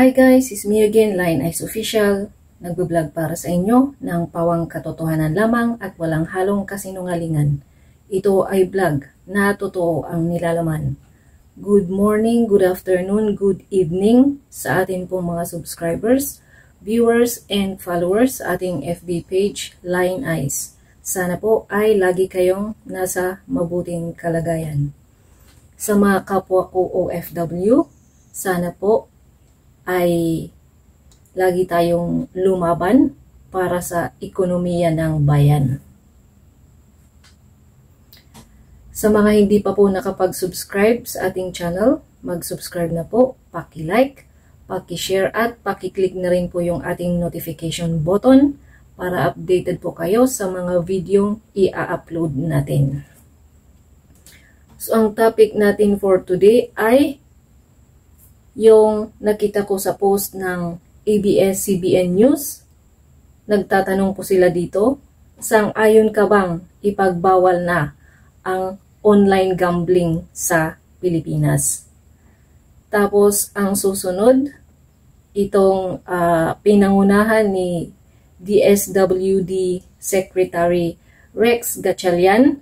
Hi guys, it's me again, Line Eyes Official. Nagbablog para sa inyo ng pawang katotohanan lamang at walang halong kasinungalingan. Ito ay vlog na totoo ang nilalaman. Good morning, good afternoon, good evening sa atin pong mga subscribers, viewers, and followers sa ating FB page, Line Eyes. Sana po ay lagi kayong nasa mabuting kalagayan. Sa mga kapwa ko OFW, sana po ay lagi tayong lumaban para sa ekonomiya ng bayan. Sa mga hindi pa po nakapag-subscribe sa ating channel, mag-subscribe na po, paki-like, paki-share at paki-click na rin po yung ating notification button para updated po kayo sa mga videong i-upload natin. So, ang topic natin for today ay yung nakita ko sa post ng ABS-CBN News. Nagtatanong po sila dito, sang-ayon ka bang ipagbawal na ang online gambling sa Pilipinas? Tapos, ang susunod, itong pinangunahan ni DSWD Secretary Rex Gatchalian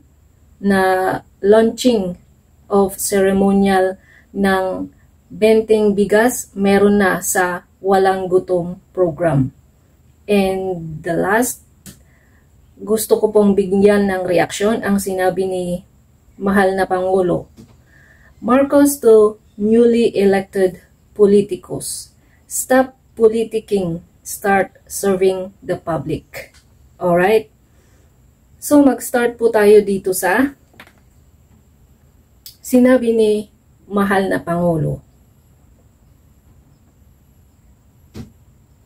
na launching of ceremonial ng benteng bigas meron na sa Walang Gutom program. And the last, gusto ko pong bigyan ng reaksyon ang sinabi ni mahal na Pangulo. Marcos to newly elected politicos. Stop politicking, start serving the public. Alright? So mag-start po tayo dito sa sinabi ni mahal na Pangulo.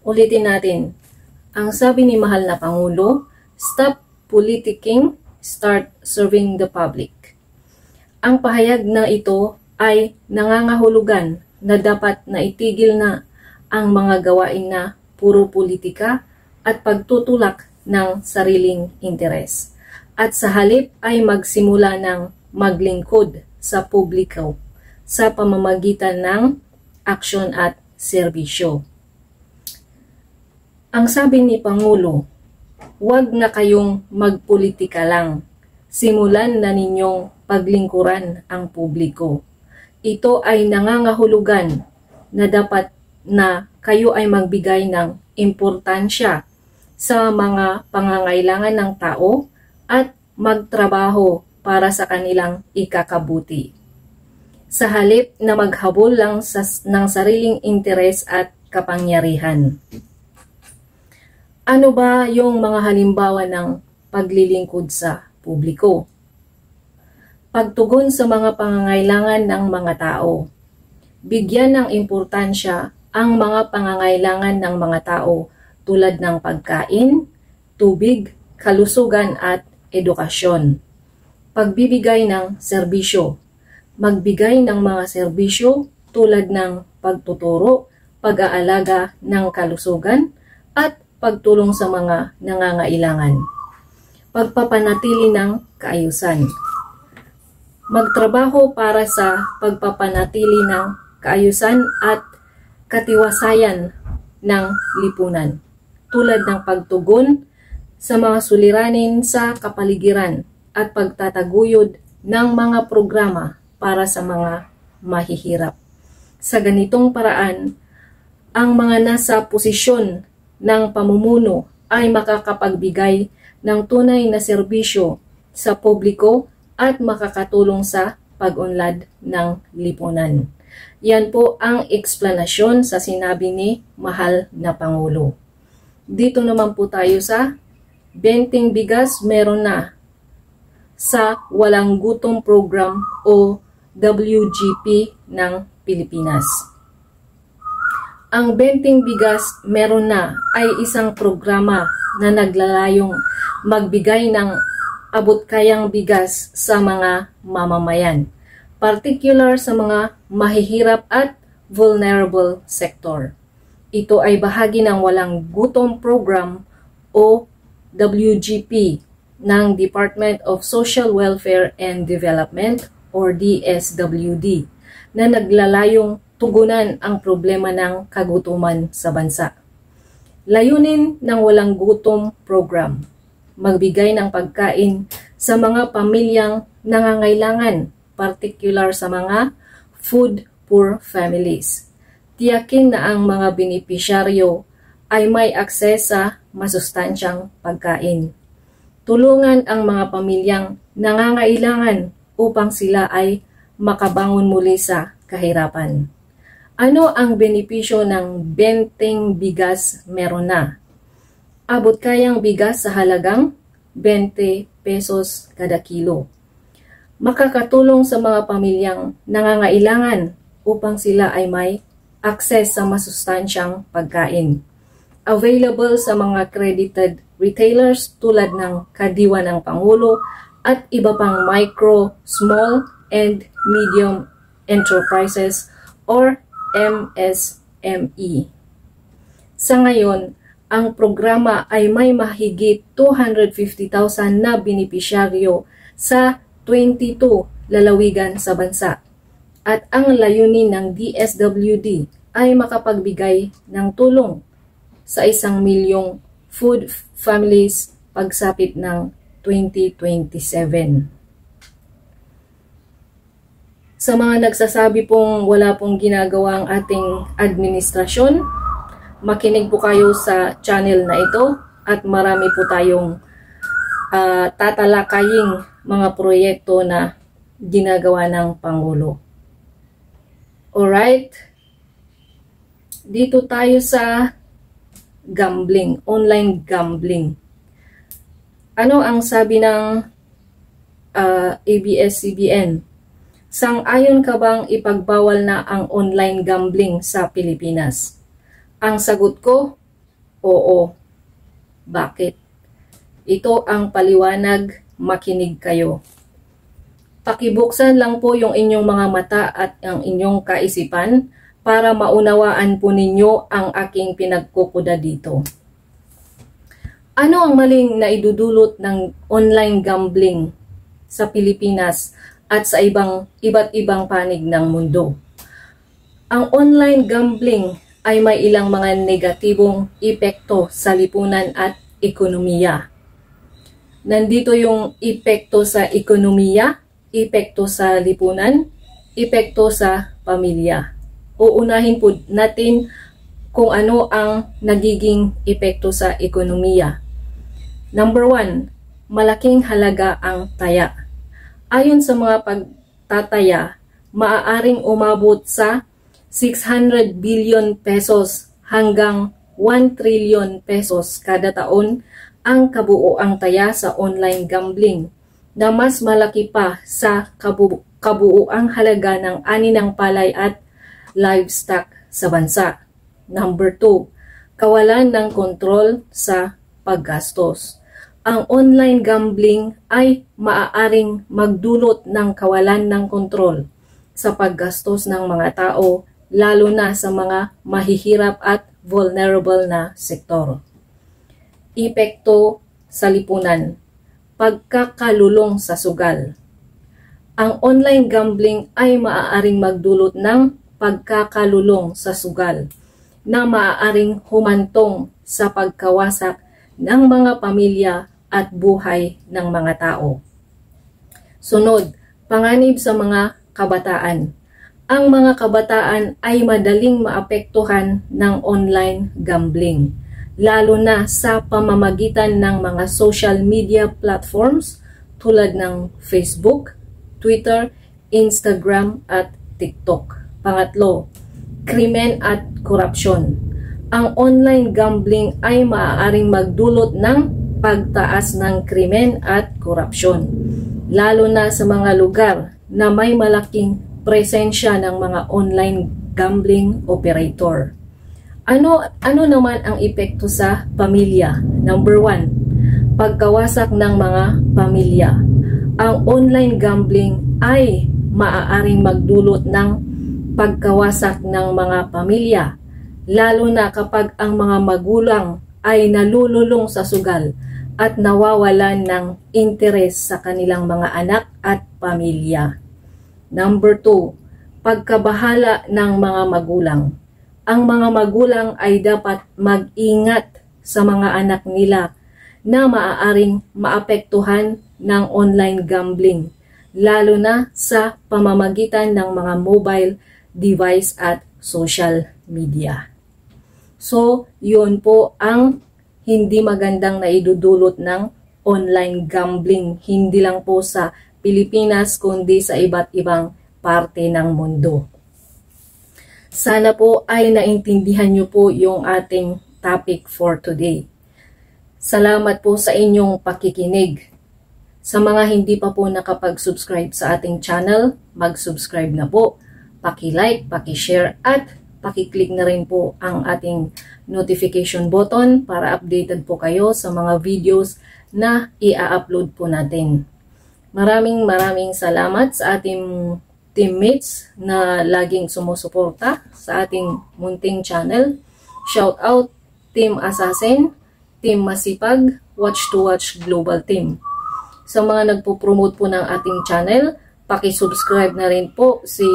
Ulitin natin. Ang sabi ni mahal na Pangulo, stop politicking, start serving the public. Ang pahayag na ito ay nangangahulugan na dapat na itigil na ang mga gawain na puro politika at pagtutulak ng sariling interes. At sa halip ay magsimula ng maglingkod sa publiko sa pamamagitan ng aksyon at serbisyo. Ang sabi ni Pangulo, huwag na kayong magpolitika lang. Simulan na ninyong paglingkuran ang publiko. Ito ay nangangahulugan na dapat na kayo ay magbigay ng importansya sa mga pangangailangan ng tao at magtrabaho para sa kanilang ikakabuti. Sa halip na maghabol lang ng sariling interes at kapangyarihan. Ano ba yung mga halimbawa ng paglilingkod sa publiko? Pagtugon sa mga pangangailangan ng mga tao. Bigyan ng importansya ang mga pangangailangan ng mga tao tulad ng pagkain, tubig, kalusugan at edukasyon. Pagbibigay ng serbisyo. Magbigay ng mga serbisyo tulad ng pagtuturo, pag-aalaga ng kalusugan at pagtulong sa mga nangangailangan. Pagpapanatili ng kaayusan. Magtrabaho para sa pagpapanatili ng kaayusan at katiwasayan ng lipunan, tulad ng pagtugon sa mga suliranin sa kapaligiran at pagtataguyod ng mga programa para sa mga mahihirap. Sa ganitong paraan, ang mga nasa posisyon ng pamumuno ay makakapagbigay ng tunay na serbisyo sa publiko at makakatulong sa pag-unlad ng lipunan. Yan po ang eksplanasyon sa sinabi ni mahal na Pangulo. Dito naman po tayo sa benteng bigas meron na sa Walang Gutom program o WGP ng Pilipinas. Ang benteng bigas meron na ay isang programa na naglalayong magbigay ng abot-kayang bigas sa mga mamamayan, particular sa mga mahihirap at vulnerable sector. Ito ay bahagi ng Walang Gutom program o WGP ng Department of Social Welfare and Development or DSWD na naglalayong tugunan ang problema ng kagutuman sa bansa. Layunin ng Walang Gutom Program, magbigay ng pagkain sa mga pamilyang nangangailangan, particular sa mga food poor families. Tiyakin na ang mga benepisyaryo ay may akses sa masustansyang pagkain. Tulungan ang mga pamilyang nangangailangan upang sila ay makabangon muli sa kahirapan. Ano ang benepisyo ng benteng bigas meron na? Abot kayang bigas sa halagang 20 pesos kada kilo. Makakatulong sa mga pamilyang nangangailangan upang sila ay may akses sa masustansyang pagkain. Available sa mga credited retailers tulad ng Kadiwa ng Pangulo at iba pang micro, small, and medium enterprises or MSME. Sa ngayon, ang programa ay may mahigit 250,000 na benepisyaryo sa 22 lalawigan sa bansa. At ang layunin ng DSWD ay makapagbigay ng tulong sa 1 milyong food families pagsapit ng 2027. Sa mga nagsasabi pong wala pong ginagawa ang ating administrasyon, makinig po kayo sa channel na ito at marami po tayong tatalakaying mga proyekto na ginagawa ng Pangulo. Alright? Dito tayo sa gambling, online gambling. Ano ang sabi ng ABS-CBN? Sang-ayon ka bang ipagbawal na ang online gambling sa Pilipinas? Ang sagot ko, oo. Bakit? Ito ang paliwanag, makinig kayo. Pakibuksan lang po yung inyong mga mata at ang inyong kaisipan para maunawaan po ninyo ang aking pinagkukuda dito. Ano ang maling naidudulot ng online gambling sa Pilipinas at sa iba't ibang panig ng mundo? Ang online gambling ay may ilang mga negatibong epekto sa lipunan at ekonomiya. Nandito yung epekto sa ekonomiya, epekto sa lipunan, epekto sa pamilya. Uunahin po natin kung ano ang nagiging epekto sa ekonomiya. Number 1, malaking halaga ang taya. Ayon sa mga pagtataya, maaaring umabot sa 600 billion pesos hanggang 1 trillion pesos kada taon ang kabuoang taya sa online gambling, na mas malaki pa sa kabuoang halaga ng ani ng palay at livestock sa bansa. Number 2, kawalan ng kontrol sa paggastos. Ang online gambling ay maaaring magdulot ng kawalan ng kontrol sa paggastos ng mga tao, lalo na sa mga mahihirap at vulnerable na sektor. Epekto sa lipunan, pagkakalulong sa sugal. Ang online gambling ay maaaring magdulot ng pagkakalulong sa sugal na maaaring humantong sa pagkawasak ng mga pamilya at buhay ng mga tao. Sunod, panganib sa mga kabataan. Ang mga kabataan ay madaling maapektuhan ng online gambling, lalo na sa pamamagitan ng mga social media platforms tulad ng Facebook, Twitter, Instagram at TikTok. Pangatlo, krimen at korupsyon. Ang online gambling ay maaaring magdulot ng pagtaas ng krimen at korupsyon, lalo na sa mga lugar na may malaking presensya ng mga online gambling operator. Ano naman ang epekto sa pamilya? Number 1, pagkawasak ng mga pamilya. Ang online gambling ay maaaring magdulot ng pagkawasak ng mga pamilya, lalo na kapag ang mga magulang ay nalululong sa sugal at nawawalan ng interes sa kanilang mga anak at pamilya. Number 2, pagkabahala ng mga magulang. Ang mga magulang ay dapat mag-ingat sa mga anak nila na maaaring maapektuhan ng online gambling, lalo na sa pamamagitan ng mga mobile device at social media. So, yun po ang hindi magandang naidudulot ng online gambling, hindi lang po sa Pilipinas kundi sa iba't ibang parte ng mundo. Sana po ay naintindihan niyo po yung ating topic for today. Salamat po sa inyong pakikinig. Sa mga hindi pa po nakapag-subscribe sa ating channel, mag-subscribe na po. Paki-like, paki-share at paki-click na rin po ang ating notification button para updated po kayo sa mga videos na i-upload po natin. Maraming salamat sa ating teammates na laging sumusuporta sa ating munting channel. Shout out Team Assassin, Team Masipag, Watch to Watch Global Team. Sa mga nagpo-promote po ng ating channel, paki-subscribe na rin po si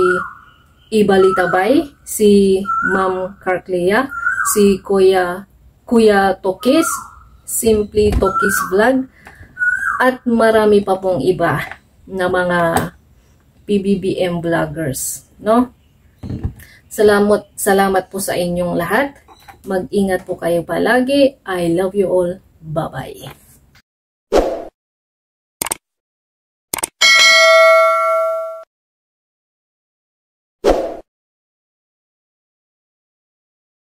Ibalitabay, si Ma'am Carclea, si Kuya Tokis, Simply Tokis Vlog, at marami pa pong iba na mga PBBM vloggers, no? Salamat po sa inyong lahat. Mag-ingat po kayo palagi. I love you all. Bye-bye.